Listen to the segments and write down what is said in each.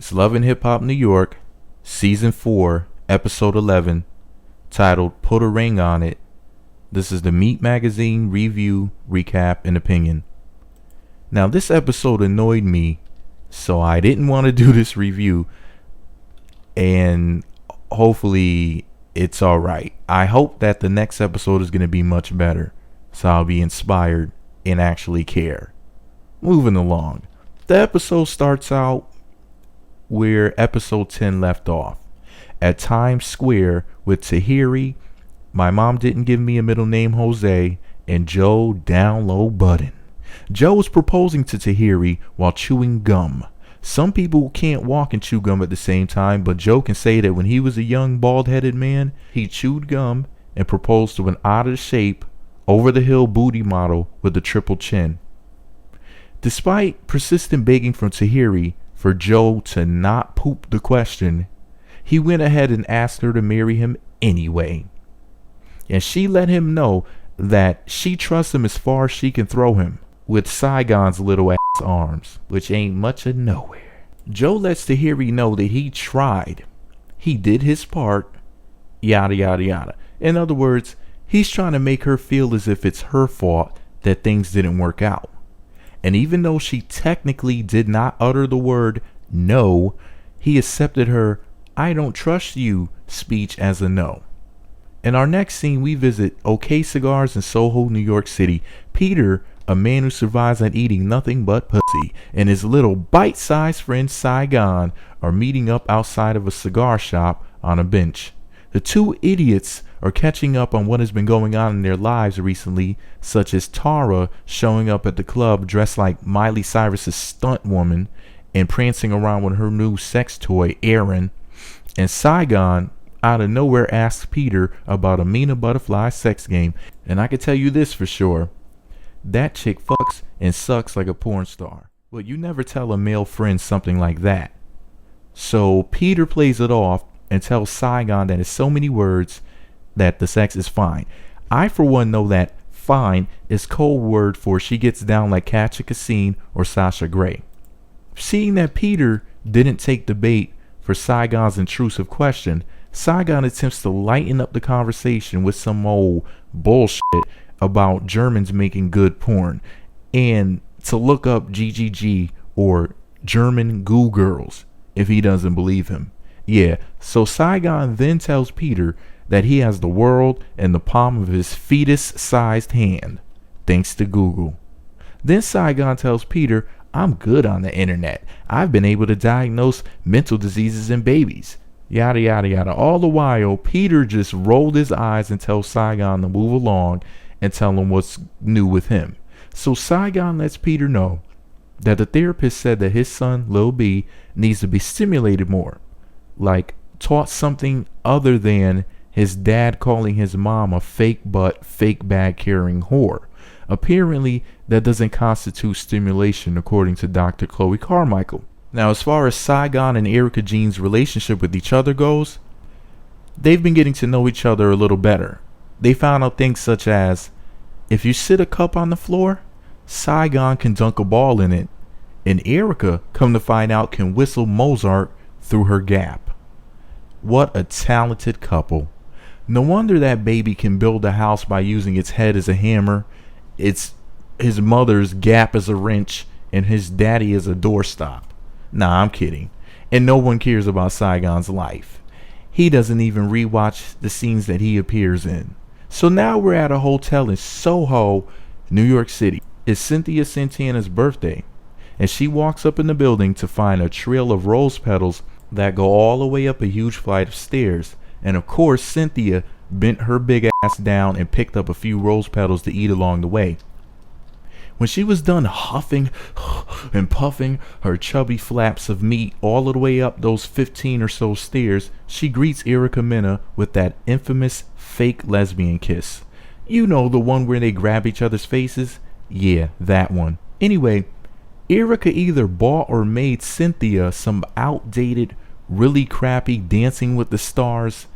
It's Love and Hip Hop New York, Season 4, Episode 11, titled Put a Ring on It. This is the Meat Magazine review, recap, and opinion. Now, this episode annoyed me, so I didn't want to do this review, and hopefully it's alright. I hope that the next episode is going to be much better, so I'll be inspired and actually care. Moving along. The episode starts out where episode 10 left off, at Times Square with Tahiri, my mom didn't give me a middle name, Jose, and Joe down low button. Joe was proposing to Tahiri while chewing gum. Some people can't walk and chew gum at the same time, but Joe can say that when he was a young bald-headed man, he chewed gum and proposed to an out-of-shape, over-the-hill booty model with a triple chin. Despite persistent begging from Tahiri for Joe to not poop the question, he went ahead and asked her to marry him anyway. And she let him know that she trusts him as far as she can throw him, with Saigon's little ass arms, which ain't much of nowhere. Joe lets Tahiri know that he tried. He did his part, yada yada yada. In other words, he's trying to make her feel as if it's her fault that things didn't work out. And even though she technically did not utter the word no, he accepted her "I don't trust you" speech as a no. In our next scene, we visit OK Cigars in Soho, New York City. Peter, a man who survives on eating nothing but pussy, and his little bite-sized friend Saigon are meeting up outside of a cigar shop on a bench. The two idiots are catching up on what has been going on in their lives recently, such as Tara showing up at the club dressed like Miley Cyrus's stunt woman and prancing around with her new sex toy, Aaron, and Saigon out of nowhere asks Peter about Amina Butterfly's sex game. And I can tell you this for sure, that chick fucks and sucks like a porn star. Well, you never tell a male friend something like that. So Peter plays it off and tells Saigon that in so many words that the sex is fine. I for one know that fine is code word for she gets down like Katja Kassine or Sasha Grey. Seeing that Peter didn't take the bait for Saigon's intrusive question, Saigon attempts to lighten up the conversation with some old bullshit about Germans making good porn and to look up GGG or German Goo Girls if he doesn't believe him. Yeah, so Saigon then tells Peter that he has the world in the palm of his fetus-sized hand, thanks to Google. Then Saigon tells Peter, "I'm good on the internet. I've been able to diagnose mental diseases in babies." Yada yada yada. All the while, Peter just rolled his eyes and tells Saigon to move along and tell him what's new with him. So Saigon lets Peter know that the therapist said that his son, Lil B, needs to be stimulated more. Like, taught something other than his dad calling his mom a fake butt, fake bag carrying whore. Apparently, that doesn't constitute stimulation according to Dr. Chloe Carmichael. Now, as far as Saigon and Erica Jean's relationship with each other goes, they've been getting to know each other a little better. They found out things such as, if you sit a cup on the floor, Saigon can dunk a ball in it, and Erica, come to find out, can whistle Mozart through her gap. What a talented couple. No wonder that baby can build a house by using its head as a hammer, his mother's gap as a wrench, and his daddy as a doorstop. Nah, I'm kidding. And no one cares about Saigon's life. He doesn't even rewatch the scenes that he appears in. So now we're at a hotel in Soho, New York City. It's Cynthia Santana's birthday, and she walks up in the building to find a trail of rose petals that go all the way up a huge flight of stairs. And of course, Cynthia bent her big ass down and picked up a few rose petals to eat along the way. When she was done huffing and puffing her chubby flaps of meat all the way up those 15 or so stairs, she greets Erica Mena with that infamous fake lesbian kiss. You know, the one where they grab each other's faces? Yeah, that one. Anyway, Erica either bought or made Cynthia some outdated, really crappy Dancing with the Stars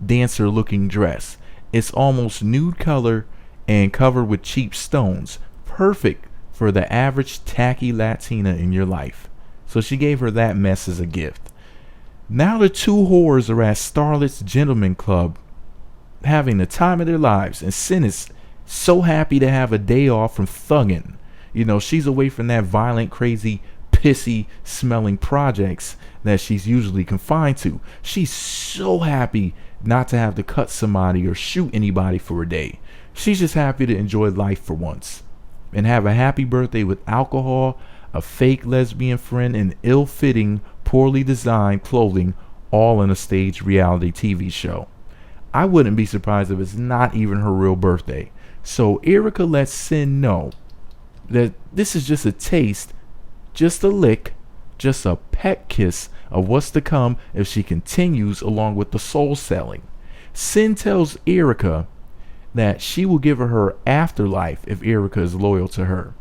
dancer looking dress. It's almost nude color and covered with cheap stones. Perfect for the average tacky Latina in your life. So she gave her that mess as a gift. Now the two whores are at Starlet's Gentleman Club having the time of their lives, and Sin is so happy to have a day off from thugging. You know, she's away from that violent, crazy, pissy smelling projects that she's usually confined to. She's so happy not to have to cut somebody or shoot anybody for a day. She's just happy to enjoy life for once and have a happy birthday with alcohol, a fake lesbian friend, and ill-fitting, poorly designed clothing, all in a staged reality TV show. I wouldn't be surprised if it's not even her real birthday. So Erica lets Sin know that this is just a taste, just a lick, just a peck kiss of what's to come if she continues along with the soul selling. Sin tells Erica that she will give her afterlife if Erica is loyal to her.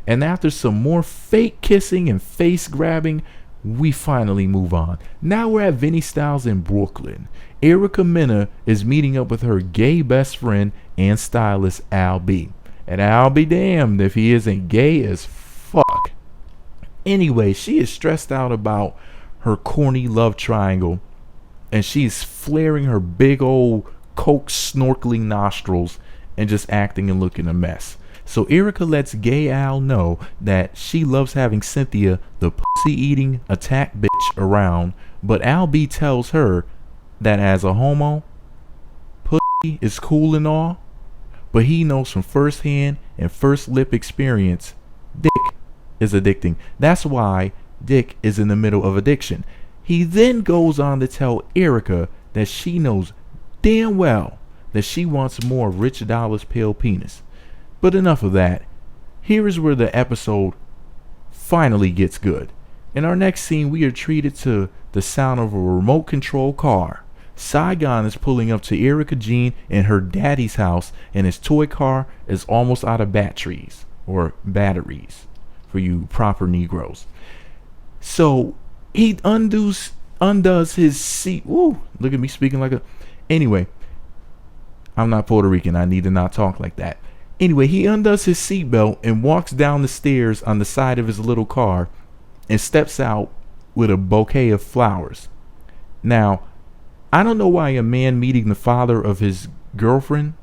And after some more fake kissing and face grabbing, we finally move on. Now we're at Vinny Styles in Brooklyn. Erica Mena is meeting up with her gay best friend and stylist Al B. And I'll be damned if he isn't gay as fuck. Anyway, she is stressed out about her corny love triangle, and she's flaring her big old coke snorkeling nostrils and just acting and looking a mess. So Erica lets gay Al know that she loves having Cynthia, the pussy-eating attack bitch, around, but Al B tells her that as a homo, pussy is cool and all, but he knows from first-hand and first lip experience, dick is addicting. That's why Dick is in the middle of addiction. He then goes on to tell Erica that she knows damn well that she wants more Rich Dollar's pale penis. But enough of that. Here is where the episode finally gets good. In our next scene, we are treated to the sound of a remote control car. Saigon is pulling up to Erica Jean in her daddy's house, and his toy car is almost out of batteries, or batteries for you proper Negroes. So he undoes his seat. Woo, look at me speaking like a... Anyway, I'm not Puerto Rican. I need to not talk like that. Anyway, he undoes his seatbelt and walks down the stairs on the side of his little car and steps out with a bouquet of flowers. Now, I don't know why a man meeting the father of his girlfriend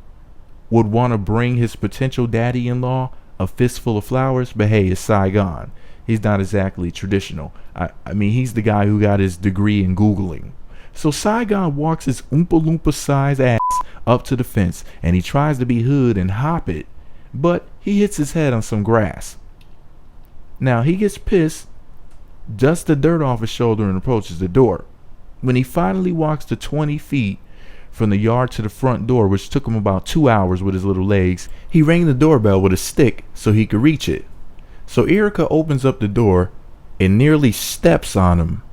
would want to bring his potential daddy-in-law a fistful of flowers, but hey, it's Saigon. He's not exactly traditional. I mean, he's the guy who got his degree in Googling. So Saigon walks his Oompa Loompa size ass up to the fence, and he tries to be hood and hop it, but he hits his head on some grass. Now he gets pissed, dusts the dirt off his shoulder, and approaches the door. When he finally walks to 20 feet from the yard to the front door, which took him about 2 hours with his little legs, he rang the doorbell with a stick so he could reach it. So Erica opens up the door and nearly steps on him,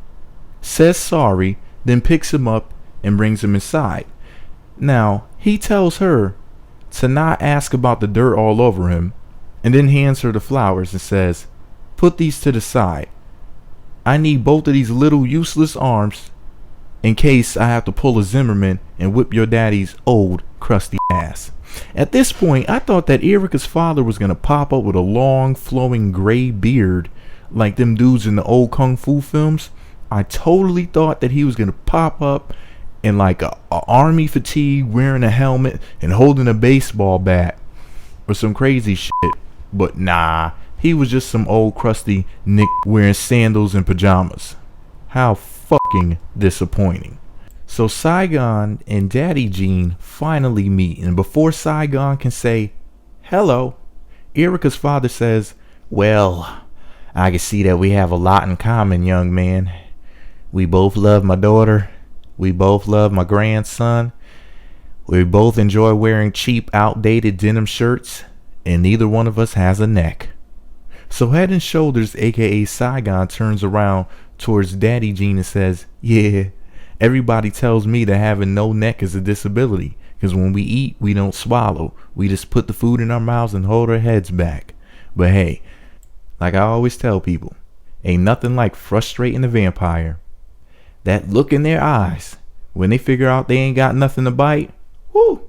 says sorry, then picks him up and brings him inside. Now, he tells her to not ask about the dirt all over him, and then hands her the flowers and says, "Put these to the side. I need both of these little useless arms in case I have to pull a Zimmerman and whip your daddy's old crusty ass." At this point, I thought that Erica's father was going to pop up with a long flowing gray beard like them dudes in the old kung fu films. I totally thought that he was going to pop up in like a army fatigue, wearing a helmet and holding a baseball bat or some crazy shit. But nah, he was just some old crusty Nick wearing sandals and pajamas. How fucking disappointing. So Saigon and Daddy Jean finally meet, and before Saigon can say hello, Erica's father says, "Well, I can see that we have a lot in common, young man. We both love my daughter. We both love my grandson. We both enjoy wearing cheap, outdated denim shirts, and neither one of us has a neck." So Head and Shoulders, aka Saigon, turns around towards Daddy Jean and says, "Yeah, everybody tells me that having no neck is a disability, because when we eat, we don't swallow. We just put the food in our mouths and hold our heads back. But hey, like I always tell people, ain't nothing like frustrating a vampire. That look in their eyes when they figure out they ain't got nothing to bite, whoo,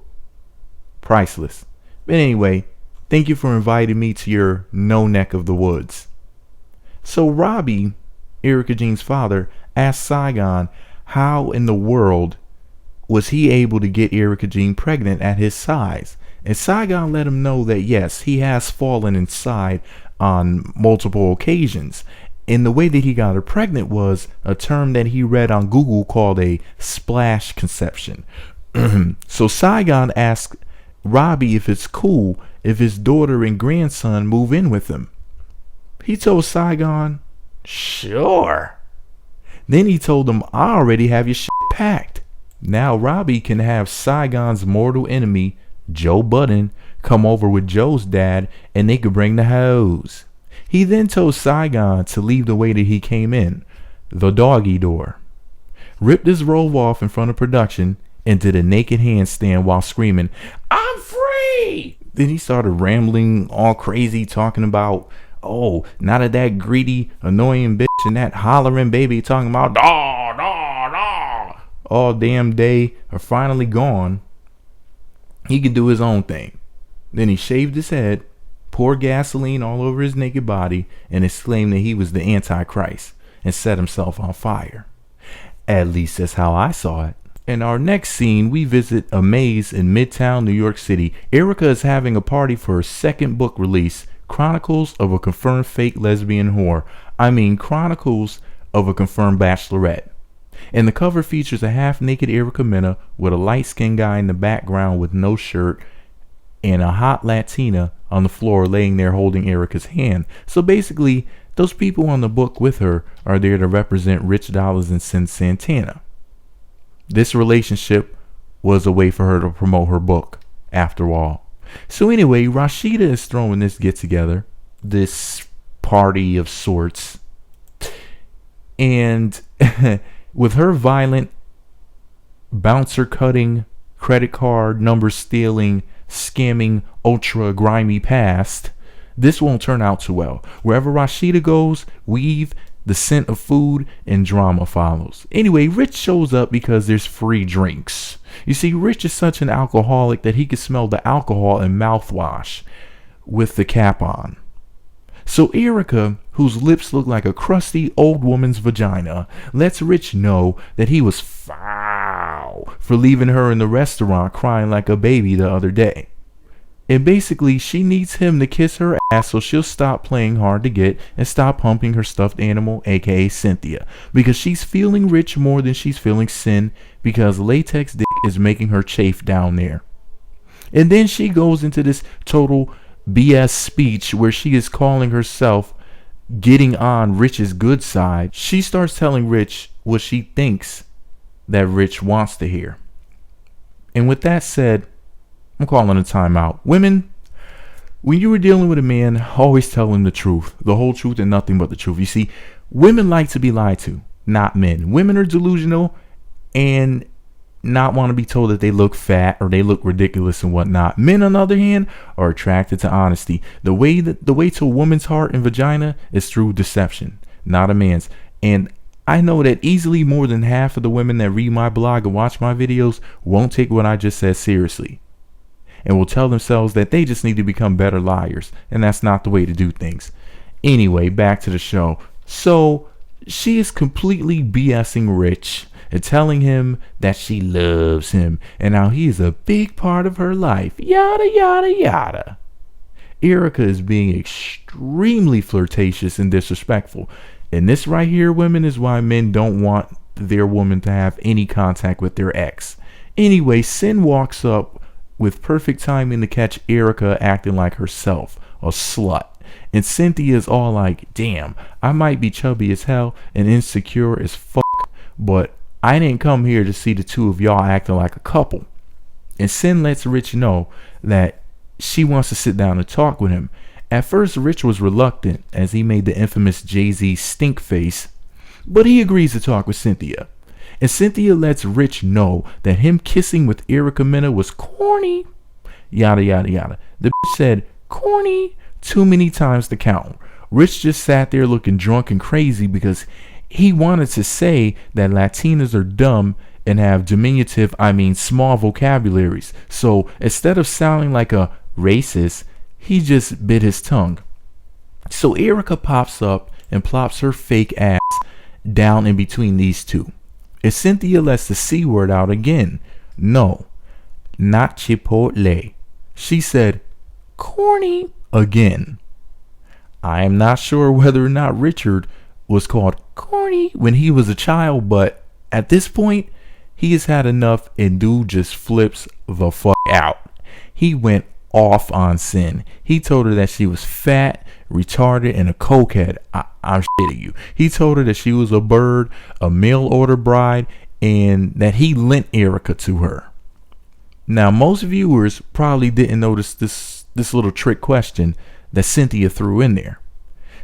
priceless." But anyway, thank you for inviting me to your no neck of the woods. So Robbie Erica Jean's father, asked Saigon how in the world was he able to get Erica Jean pregnant at his size. And Saigon let him know that yes, he has fallen inside on multiple occasions. And the way that he got her pregnant was a term that he read on Google called a splash conception. So Saigon asked Robbie if it's cool if his daughter and grandson move in with him. He told Saigon, sure. Then he told him, I already have your shit packed. Now Robbie can have Saigon's mortal enemy, Joe Budden, come over with Joe's dad and they could bring the hoes. He then told Saigon to leave the way that he came in, the doggy door. Ripped his robe off in front of production and did a naked handstand while screaming, I'm free! Then he started rambling all crazy, talking about, oh, not that greedy, annoying bitch and that hollering baby talking about, da, da, da. All damn day are finally gone. He could do his own thing. Then he shaved his head, poured gasoline all over his naked body, and exclaimed that he was the Antichrist and set himself on fire. At least that's how I saw it. In our next scene, we visit a maze in Midtown, New York City. Erica is having a party for her second book release, Chronicles of a Confirmed Fake Lesbian Whore. Chronicles of a Confirmed Bachelorette. And the cover features a half-naked Erica Mena with a light-skinned guy in the background with no shirt and a hot Latina on the floor laying there holding Erica's hand. So basically, those people on the book with her are there to represent Rich Dollars and Sin Santana. This relationship was a way for her to promote her book, after all. So anyway, Rashida is throwing this get-together, this party of sorts, and with her violent, bouncer-cutting, credit card number stealing, scamming, ultra grimy past, this won't turn out too well. Wherever Rashida goes, weave, the scent of food, and drama follows. Anyway, Rich shows up because there's free drinks. You see, Rich is such an alcoholic that he can smell the alcohol in mouthwash with the cap on. So Erica, whose lips look like a crusty old woman's vagina, lets Rich know that he was foul for leaving her in the restaurant crying like a baby the other day. And basically, she needs him to kiss her ass so she'll stop playing hard to get and stop humping her stuffed animal, aka Cynthia, because she's feeling Rich more than she's feeling Sin, because latex dick is making her chafe down there. And then she goes into this total BS speech where she is calling herself getting on Rich's good side. She starts telling Rich what she thinks that Rich wants to hear. And with that said, I'm calling a timeout. Women, when you were dealing with a man, always tell him the truth, the whole truth and nothing but the truth. You see, women like to be lied to, not men. Women are delusional and not want to be told that they look fat or they look ridiculous and whatnot. Men, on the other hand, are attracted to honesty. The way to a woman's heart and vagina is through deception, not a man's. And I know that easily more than half of the women that read my blog and watch my videos won't take what I just said seriously, and will tell themselves that they just need to become better liars, and that's not the way to do things. Anyway, back to the show. So she is completely BSing Rich and telling him that she loves him and how he is a big part of her life, yada yada yada. Erica is being extremely flirtatious and disrespectful, and this right here, women, is why men don't want their woman to have any contact with their ex. Anyway, Sin walks up with perfect timing to catch Erica acting like herself, a slut. And Cynthia's all like, damn, I might be chubby as hell and insecure as fuck, but I didn't come here to see the two of y'all acting like a couple. And Sin lets Rich know that she wants to sit down and talk with him. At first, Rich was reluctant as he made the infamous Jay-Z stink face, but he agrees to talk with Cynthia. And Cynthia lets Rich know that him kissing with Erica Mena was corny. Yada yada yada. The bitch said corny too many times to count. Rich just sat there looking drunk and crazy because he wanted to say that Latinas are dumb and have small vocabularies. So instead of sounding like a racist, he just bit his tongue. So Erica pops up and plops her fake ass down in between these two. If Cynthia lets the C word out again, no, not Chipotle. She said corny again. I am not sure whether or not Richard was called corny when he was a child, but at this point, he has had enough and dude just flips the fuck out. He went off on Sin. He told her that she was fat, retarded, and a cokehead. I'm shitting you. He told her that she was a bird, a mail order bride, and that he lent Erica to her. Now, most viewers probably didn't notice this little trick question that Cynthia threw in there.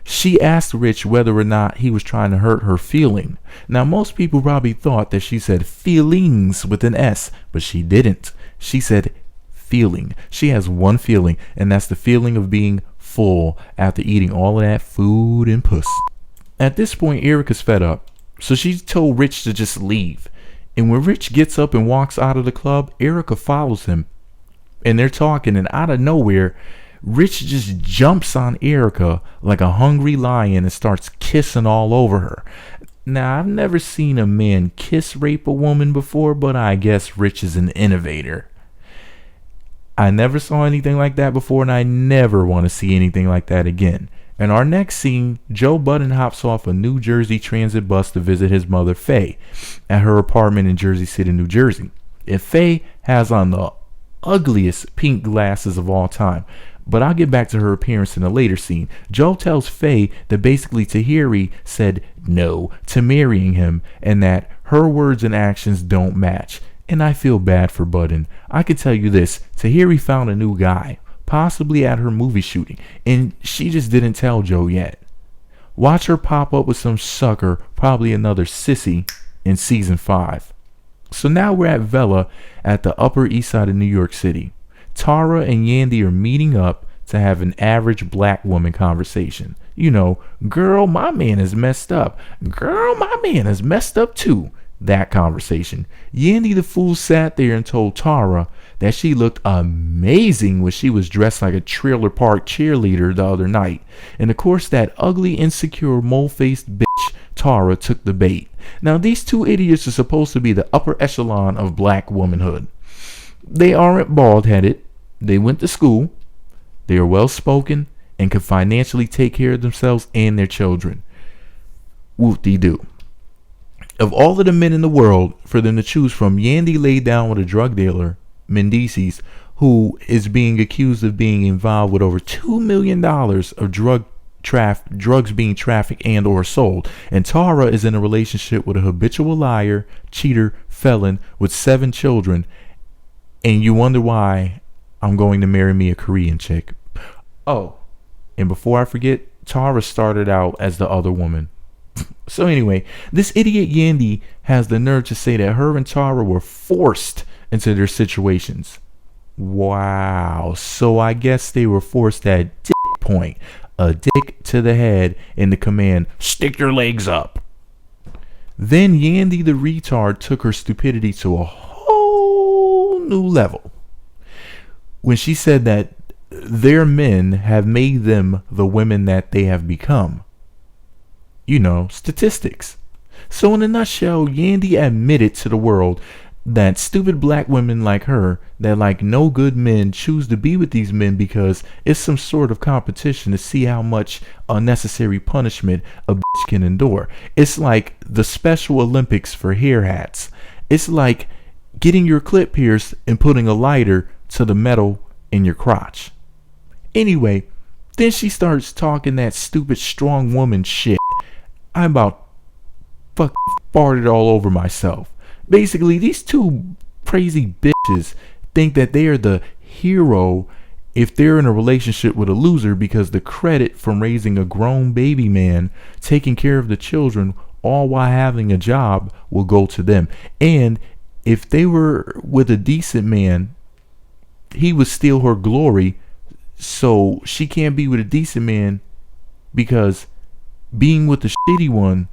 She asked Rich whether or not he was trying to hurt her feeling. Now, most people probably thought that she said feelings with an S, but she didn't. She said feeling. She has one feeling, and that's the feeling of being full after eating all of that food and puss. At this point, Erica's fed up, so she told Rich to just leave. And when Rich gets up and walks out of the club, Erica follows him. And they're talking, and out of nowhere, Rich just jumps on Erica like a hungry lion and starts kissing all over her. Now, I've never seen a man kiss rape a woman before, but I guess Rich is an innovator. I never saw anything like that before, and I never want to see anything like that again. In our next scene, Joe Budden hops off a New Jersey transit bus to visit his mother, Faye, at her apartment in Jersey City, New Jersey. And Faye has on the ugliest pink glasses of all time. But I'll get back to her appearance in a later scene. Joe tells Faye that basically Tahiri said no to marrying him and that her words and actions don't match. And I feel bad for Budden. I can tell you this, Tahiri found a new guy, possibly at her movie shooting, and she just didn't tell Joe yet. Watch her pop up with some sucker, probably another sissy, in season 5. So now we're at Vela at the Upper East Side of New York City. Tara and Yandy are meeting up to have an average black woman conversation. You know, girl, my man is messed up. Girl, my man is messed up too. That conversation. Yandy the fool sat there and told Tara that she looked amazing when she was dressed like a trailer park cheerleader the other night. And of course, that ugly, insecure, mole-faced bitch Tara took the bait. Now, these two idiots are supposed to be the upper echelon of black womanhood. They aren't bald-headed. They went to school. They are well-spoken and can financially take care of themselves and their children. Whoop-de-doo. Of all of the men in the world for them to choose from, Yandy laid down with a drug dealer, Mendices, who is being accused of being involved with over $2 million of drugs being trafficked and or sold. And Tara is in a relationship with a habitual liar, cheater, felon with 7 children. And you wonder why I'm going to marry me a Korean chick. Oh, and before I forget, Tara started out as the other woman. So anyway, this idiot Yandy has the nerve to say that her and Tara were forced into their situations. Wow. So I guess they were forced at dick point. A dick to the head and the command, stick your legs up. Then Yandy the retard took her stupidity to a whole new level when she said that their men have made them the women that they have become. You know, statistics. So in a nutshell, Yandy admitted to the world that stupid black women like her, that like no good men, choose to be with these men because it's some sort of competition to see how much unnecessary punishment a bitch can endure. It's like the Special Olympics for hair hats. It's like getting your clip pierced and putting a lighter to the metal in your crotch. Anyway, then she starts talking that stupid strong woman shit. I about fucking farted all over myself. Basically, these two crazy bitches think that they are the hero if they're in a relationship with a loser, because the credit from raising a grown baby man, taking care of the children, all while having a job, will go to them. And if they were with a decent man, he would steal her glory. So she can't be with a decent man because being with the shitty one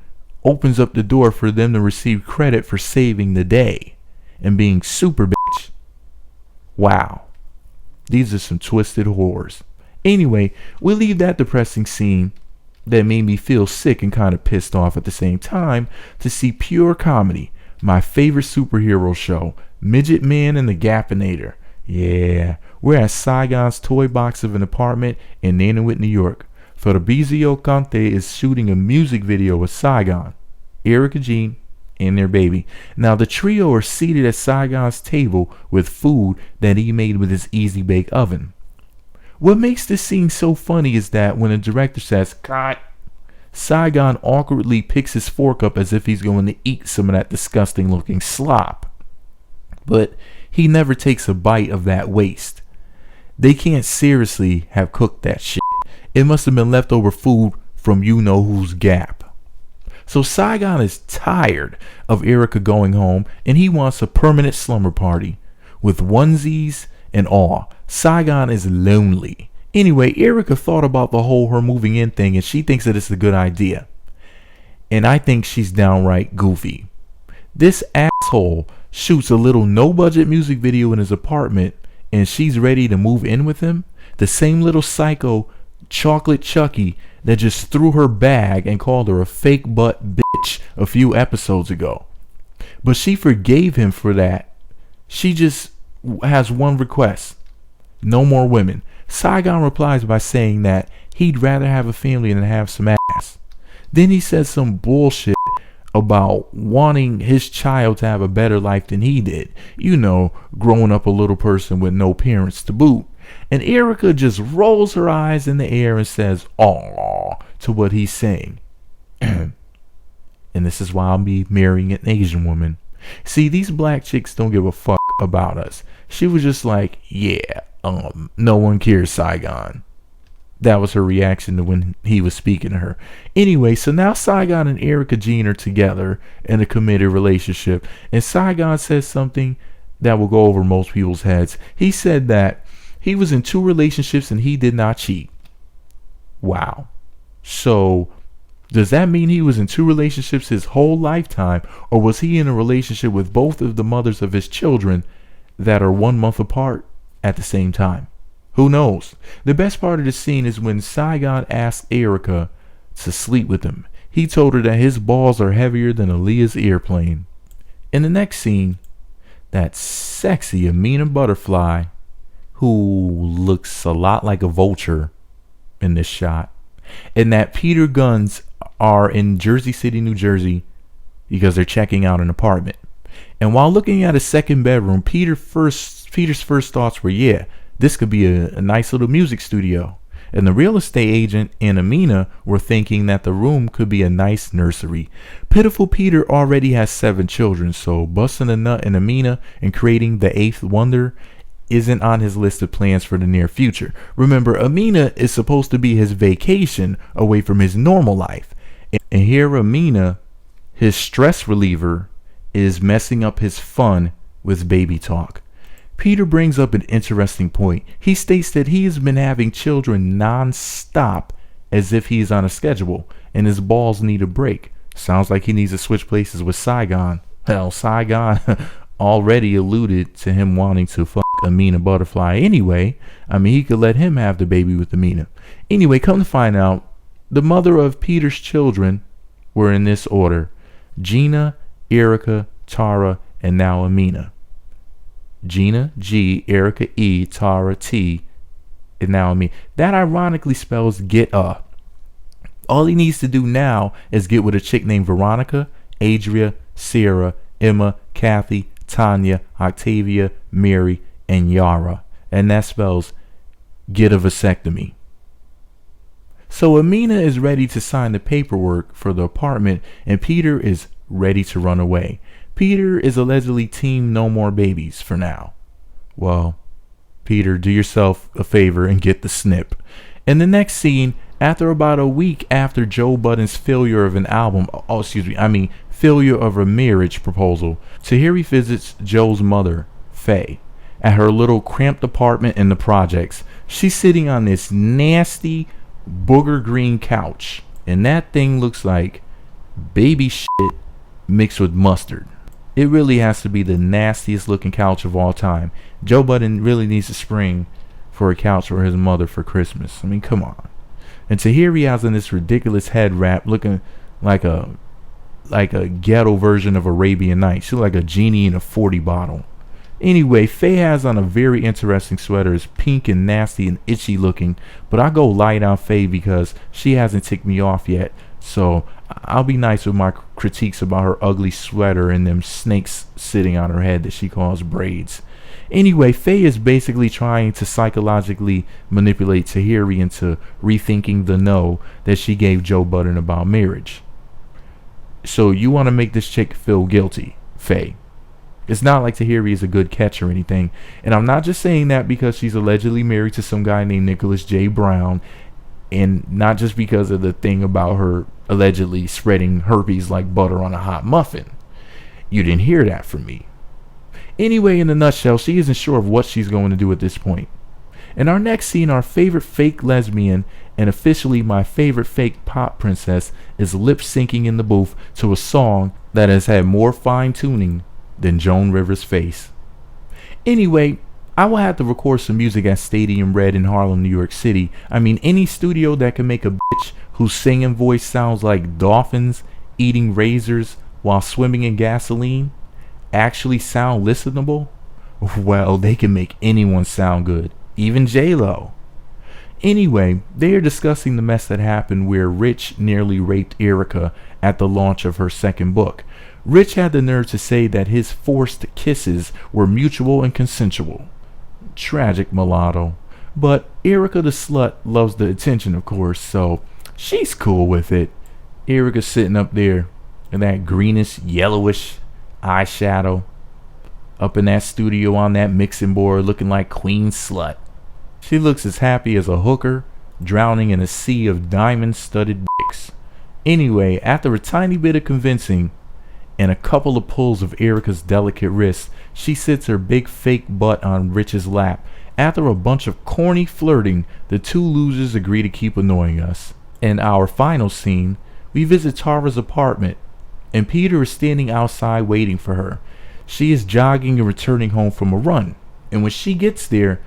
opens up the door for them to receive credit for saving the day and being super bitch. Wow. These are some twisted whores. Anyway, we'll leave that depressing scene. that made me feel sick and kind of pissed off at the same time to see pure comedy, my favorite superhero show, Midget Man and the Gappinator. Yeah, we're at Saigon's toy box of an apartment in Nanuet, New York. Fabrizio Conte is shooting a music video with Saigon, Erica Jean, and their baby. Now the trio are seated at Saigon's table with food that he made with his easy bake oven. What makes this scene so funny is that when the director says cut, Saigon awkwardly picks his fork up as if he's going to eat some of that disgusting looking slop. But he never takes a bite of that waste. They can't seriously have cooked that shit. It must have been leftover food from you know whose Gap. So Saigon is tired of Erica going home and he wants a permanent slumber party with onesies and all. Saigon is lonely. Anyway, Erica thought about the whole her moving in thing and she thinks that it's a good idea. And I think she's downright goofy. This asshole shoots a little no-budget music video in his apartment and she's ready to move in with him. The same little psycho Chocolate Chucky that just threw her bag and called her a fake butt bitch a few episodes ago. But she forgave him for that. She just has one request. No more women. Saigon replies by saying that he'd rather have a family than have some ass. Then he says some bullshit about wanting his child to have a better life than he did. You know, growing up a little person with no parents to boot. And Erica just rolls her eyes in the air and says, "Aw," to what he's saying. And this is why I'll be marrying an Asian woman. See, these black chicks don't give a fuck about us. She was just like, yeah, no one cares, Saigon. That was her reaction to when he was speaking to her. Anyway, so now Saigon and Erica Jean are together in a committed relationship. And Saigon says something that will go over most people's heads. He said that he was in 2 relationships and he did not cheat. Wow. So does that mean he was in 2 relationships his whole lifetime? Or was he in a relationship with both of the mothers of his children that are 1 month apart at the same time? Who knows? The best part of the scene is when Saigon asked Erica to sleep with him. He told her that his balls are heavier than Aaliyah's airplane. In the next scene, that sexy Amina Butterfly, who looks a lot like a vulture in this shot, and that Peter Guns are in Jersey City, New Jersey, because they're checking out an apartment. And while looking at a second bedroom, Peter's first thoughts were, yeah, this could be a nice little music studio. And the real estate agent and Amina were thinking that the room could be a nice nursery. Pitiful Peter already has 7 children, so busting a nut in Amina and creating the 8th wonder isn't on his list of plans for the near future. Remember, Amina is supposed to be his vacation away from his normal life. And here Amina, his stress reliever, is messing up his fun with baby talk. Peter brings up an interesting point. He states that he has been having children non-stop as if he's on a schedule and his balls need a break. Sounds like he needs to switch places with Saigon. Hell, Saigon already alluded to him wanting to fuck Amina Butterfly anyway. I mean, he could let him have the baby with Amina. Anyway, come to find out, the mother of Peter's children were in this order: Gina, Erica, Tara, and now Amina. Gina, G, Erica, E, Tara, T, and now Amina. That ironically spells get up. All he needs to do now is get with a chick named Veronica, Adria, Sarah, Emma, Kathy, Tanya, Octavia, Mary, and Yara. And that spells get a vasectomy. So Amina is ready to sign the paperwork for the apartment and Peter is ready to run away. Peter is allegedly team no more babies for now. Well, Peter, do yourself a favor and get the snip. In the next scene, after about a week after Joe Budden's failure of failure of a marriage proposal, Tahiri visits Joe's mother, Faye, at her little cramped apartment in the projects. She's sitting on this nasty booger green couch, and that thing looks like baby shit mixed with mustard. It really has to be the nastiest looking couch of all time. Joe Budden really needs to spring for a couch for his mother for Christmas. I mean, come on. And Tahiri has in this ridiculous head wrap looking like a ghetto version of Arabian Nights. She look like a genie in a 40 bottle. Anyway, Faye has on a very interesting sweater. It's pink and nasty and itchy looking, but I go light on Faye because she hasn't ticked me off yet. So I'll be nice with my critiques about her ugly sweater and them snakes sitting on her head that she calls braids. Anyway, Faye is basically trying to psychologically manipulate Tahiri into rethinking the no that she gave Joe Budden about marriage. So you want to make this chick feel guilty, Faye. It's not like Tahiri is a good catch or anything. And I'm not just saying that because she's allegedly married to some guy named Nicholas J. Brown, and not just because of the thing about her allegedly spreading herpes like butter on a hot muffin. You didn't hear that from me. Anyway, in a nutshell, she isn't sure of what she's going to do at this point. In our next scene, our favorite fake lesbian and officially my favorite fake pop princess is lip syncing in the booth to a song that has had more fine tuning than Joan Rivers' face. Anyway, I will have to record some music at Stadium Red in Harlem, New York City. I mean, any studio that can make a bitch whose singing voice sounds like dolphins eating razors while swimming in gasoline actually sound listenable, well, they can make anyone sound good, even J-Lo. Anyway, they are discussing the mess that happened where Rich nearly raped Erica at the launch of her second book. Rich had the nerve to say that his forced kisses were mutual and consensual. Tragic mulatto. But Erica the slut loves the attention, of course, so she's cool with it. Erica's sitting up there in that greenish, yellowish eyeshadow, up in that studio on that mixing board looking like Queen Slut. She looks as happy as a hooker drowning in a sea of diamond-studded dicks. Anyway, after a tiny bit of convincing and a couple of pulls of Erica's delicate wrists, she sits her big fake butt on Rich's lap. After a bunch of corny flirting, the two losers agree to keep annoying us. In our final scene, we visit Tara's apartment, and Peter is standing outside waiting for her. She is jogging and returning home from a run, and when she gets there,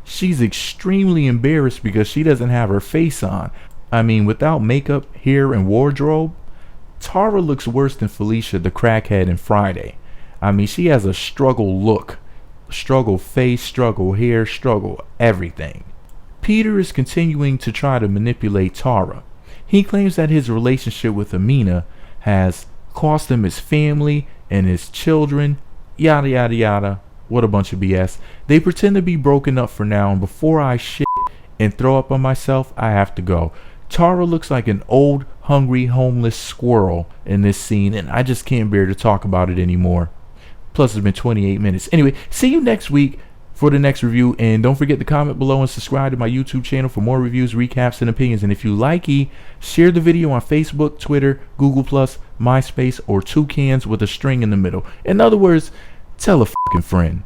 she's extremely embarrassed because she doesn't have her face on. I mean, without makeup, hair, and wardrobe, Tara looks worse than Felicia the crackhead in Friday. I mean, she has a struggle look, struggle face, struggle hair, struggle everything. Peter is continuing to try to manipulate Tara. He claims that his relationship with Amina has cost him his family and his children, yada yada yada. What a bunch of BS. They pretend to be broken up for now, and before I shit and throw up on myself, I have to go. Tara looks like an old, hungry, homeless squirrel in this scene, and I just can't bear to talk about it anymore. Plus, it's been 28 minutes. Anyway, see you next week for the next review, and don't forget to comment below and subscribe to my YouTube channel for more reviews, recaps, and opinions. And if you likey, share the video on Facebook, Twitter, Google+, MySpace, or Toucans with a string in the middle. In other words, tell a fucking friend.